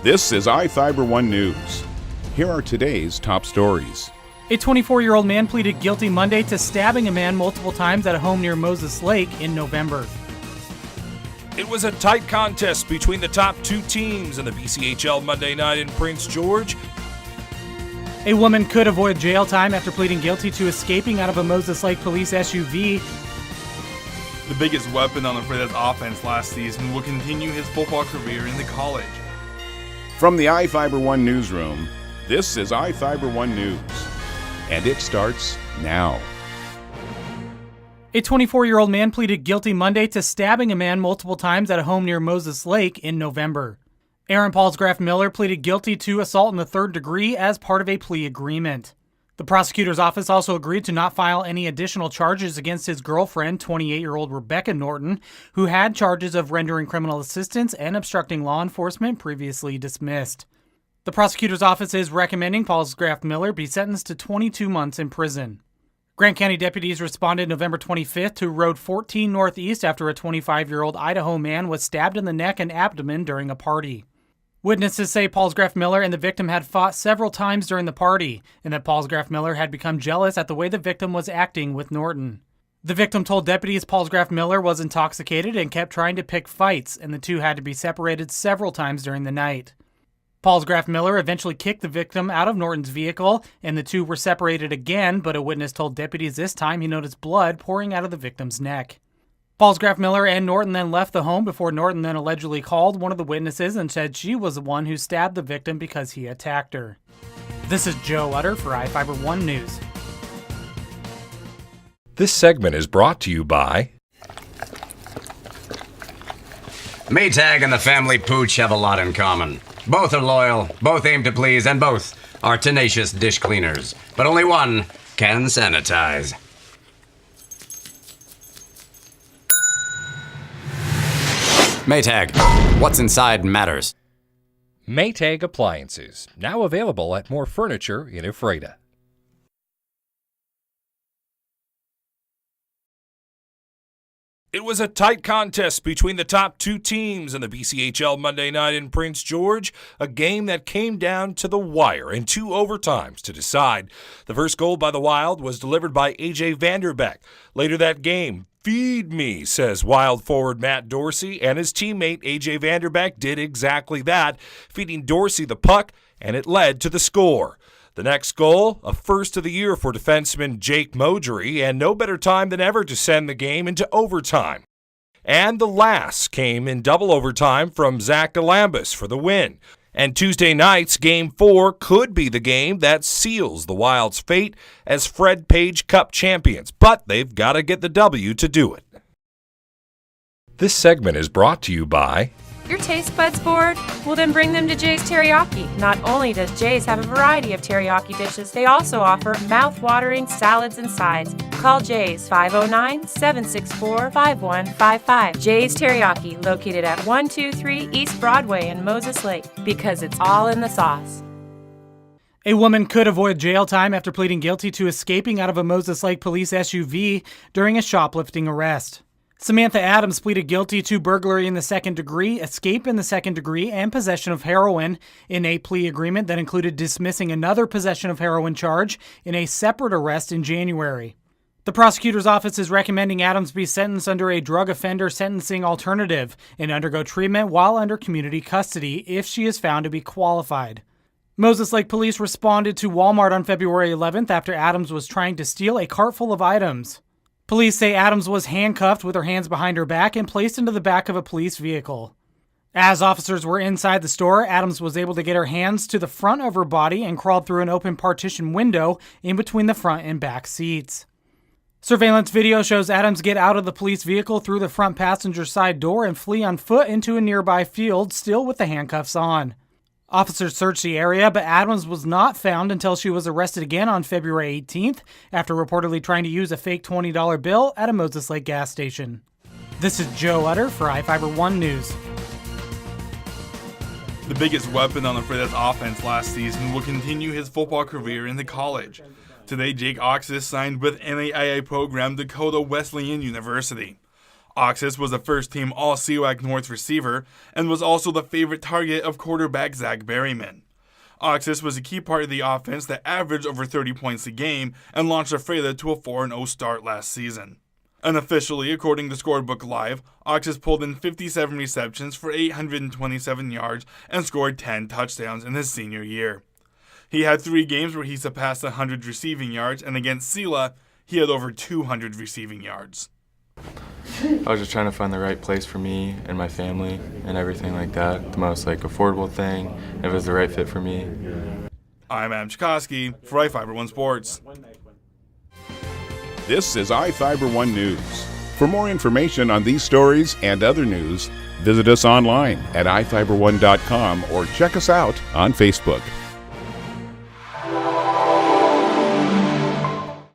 This is iFIBER 1 News. Here are today's top stories. A 24-year-old man pleaded guilty Monday to stabbing a man multiple times at a home near Moses Lake in November. It was a tight contest between the top two teams in the BCHL Monday night in Prince George. A woman could avoid jail time after pleading guilty to escaping out of a Moses Lake police SUV. The biggest weapon on the Freitas offense last season will continue his football career in the college. From the iFIBER 1 newsroom, this is iFIBER 1 News. And it starts now. A 24-year-old man pleaded guilty Monday to stabbing a man multiple times at a home near Moses Lake in November. Aaron Paulsgraf Miller pleaded guilty to assault in the third degree as part of a plea agreement. The prosecutor's office also agreed to not file any additional charges against his girlfriend, 28-year-old Rebecca Norton, who had charges of rendering criminal assistance and obstructing law enforcement previously dismissed. The prosecutor's office is recommending Paulsgraf Miller be sentenced to 22 months in prison. Grant County deputies responded November 25th to Road 14 Northeast after a 25-year-old Idaho man was stabbed in the neck and abdomen during a party. Witnesses say Paulsgraf Miller and the victim had fought several times during the party, and that Paulsgraf Miller had become jealous at the way the victim was acting with Norton. The victim told deputies Paulsgraf Miller was intoxicated and kept trying to pick fights, and the two had to be separated several times during the night. Paulsgraf Miller eventually kicked the victim out of Norton's vehicle, and the two were separated again, but a witness told deputies this time he noticed blood pouring out of the victim's neck. Paulsgraf Miller and Norton then left the home before Norton then allegedly called one of the witnesses and said she was the one who stabbed the victim because he attacked her. This is Joe Utter for iFIBER 1 News. This segment is brought to you by Maytag and the family Pooch have a lot in common. Both are loyal, both aim to please, and both are tenacious dish cleaners. But only one can sanitize. Maytag, what's inside matters. Maytag Appliances, now available at more furniture in Ephrata. It was a tight contest between the top two teams in the BCHL Monday night in Prince George, a game that came down to the wire in two overtimes to decide. The first goal by the Wild was delivered by A.J. Vanderbeck. Later that game, "Feed me," says Wild forward Matt Dorsey, and his teammate A.J. Vanderbeck did exactly that, feeding Dorsey the puck, and it led to the score. The next goal, a first of the year for defenseman Jake Modry, and no better time than ever to send the game into overtime. And the last came in double overtime from Zach Galambus for the win. And Tuesday night's Game 4 could be the game that seals the Wild's fate as Fred Page Cup champions, but they've got to get the W to do it. This segment is brought to you by Your taste buds bored? Well, then bring them to Jay's Teriyaki. Not only does Jay's have a variety of teriyaki dishes, they also offer mouth-watering salads and sides. Call Jay's 509-764-5155. Jay's Teriyaki, located at 123 East Broadway in Moses Lake, because it's all in the sauce. A woman could avoid jail time after pleading guilty to escaping out of a Moses Lake police SUV during a shoplifting arrest. Samantha Adams pleaded guilty to burglary in the second degree, escape in the second degree, and possession of heroin in a plea agreement that included dismissing another possession of heroin charge in a separate arrest in January. The prosecutor's office is recommending Adams be sentenced under a drug offender sentencing alternative and undergo treatment while under community custody if she is found to be qualified. Moses Lake police responded to Walmart on February 11th after Adams was trying to steal a cart full of items. Police say Adams was handcuffed with her hands behind her back and placed into the back of a police vehicle. As officers were inside the store, Adams was able to get her hands to the front of her body and crawled through an open partition window in between the front and back seats. Surveillance video shows Adams get out of the police vehicle through the front passenger side door and flee on foot into a nearby field, still with the handcuffs on. Officers searched the area, but Adams was not found until she was arrested again on February 18th after reportedly trying to use a fake $20 bill at a Moses Lake gas station. This is Joe Utter for iFIBER 1 News. The biggest weapon on the Freitas offense last season will continue his football career in the college. Today, Jake Oxis signed with NAIA program Dakota Wesleyan University. Oxus was a first-team All-CWAC North receiver and was also the favorite target of quarterback Zach Berryman. Oxus was a key part of the offense that averaged over 30 points a game and launched Ephrata to a 4-0 start last season. Unofficially, according to Scorebook Live, Oxus pulled in 57 receptions for 827 yards and scored 10 touchdowns in his senior year. He had 3 games where he surpassed 100 receiving yards, and against Sela, he had over 200 receiving yards. I was just trying to find the right place for me and my family and everything like that. The most affordable thing, if it was the right fit for me. I'm Adam Chikoski for iFIBER 1 Sports. This is iFIBER 1 News. For more information on these stories and other news, visit us online at iFiber1.com or check us out on Facebook.